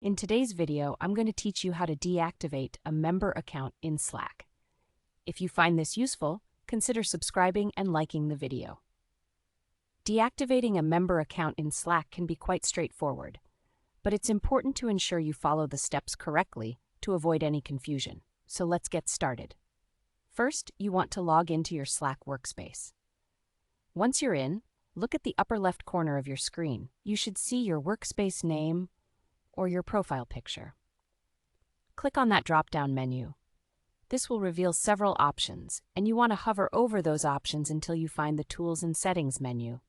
In today's video, I'm going to teach you how to deactivate a member account in Slack. If you find this useful, consider subscribing and liking the video. Deactivating a member account in Slack can be quite straightforward, but it's important to ensure you follow the steps correctly to avoid any confusion. So let's get started. First, you want to log into your Slack workspace. Once you're in, look at the upper left corner of your screen. You should see your workspace name or your profile picture. Click on that drop-down menu. This will reveal several options, and you want to hover over those options until you find the Tools and Settings menu.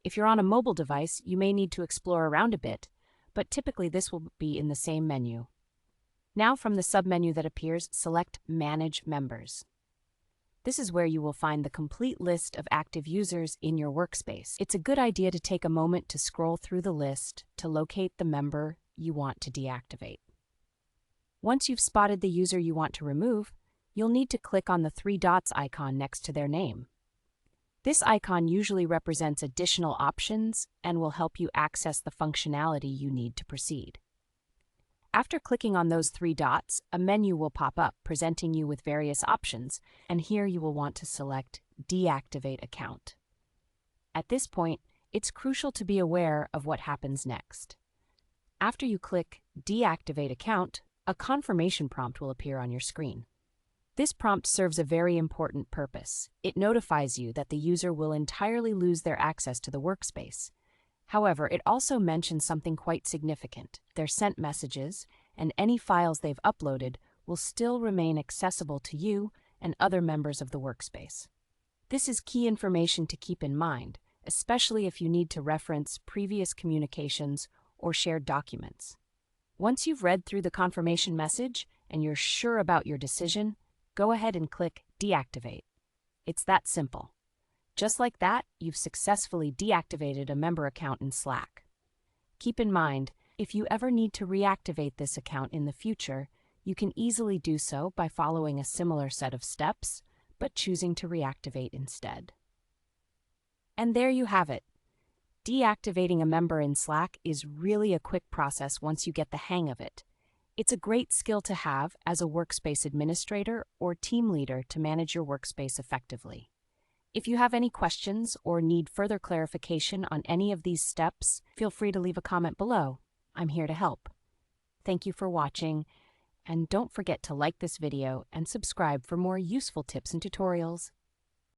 If you're on a mobile device, you may need to explore around a bit, but typically this will be in the same menu. Now from the submenu that appears, select Manage Members. This is where you will find the complete list of active users in your workspace. It's a good idea to take a moment to scroll through the list to locate the member you want to deactivate. Once you've spotted the user you want to remove, you'll need to click on the three dots icon next to their name. This icon usually represents additional options and will help you access the functionality you need to proceed. After clicking on those three dots, a menu will pop up presenting you with various options, and here you will want to select Deactivate Account. At this point, it's crucial to be aware of what happens next. After you click Deactivate Account, a confirmation prompt will appear on your screen. This prompt serves a very important purpose. It notifies you that the user will entirely lose their access to the workspace. However, it also mentions something quite significant. Their sent messages and any files they've uploaded will still remain accessible to you and other members of the workspace. This is key information to keep in mind, especially if you need to reference previous communications or shared documents. Once you've read through the confirmation message and you're sure about your decision, go ahead and click Deactivate. It's that simple. Just like that, you've successfully deactivated a member account in Slack. Keep in mind, if you ever need to reactivate this account in the future, you can easily do so by following a similar set of steps, but choosing to reactivate instead. And there you have it. Deactivating a member in Slack is really a quick process once you get the hang of it. It's a great skill to have as a workspace administrator or team leader to manage your workspace effectively. If you have any questions or need further clarification on any of these steps, feel free to leave a comment below. I'm here to help. Thank you for watching, and don't forget to like this video and subscribe for more useful tips and tutorials.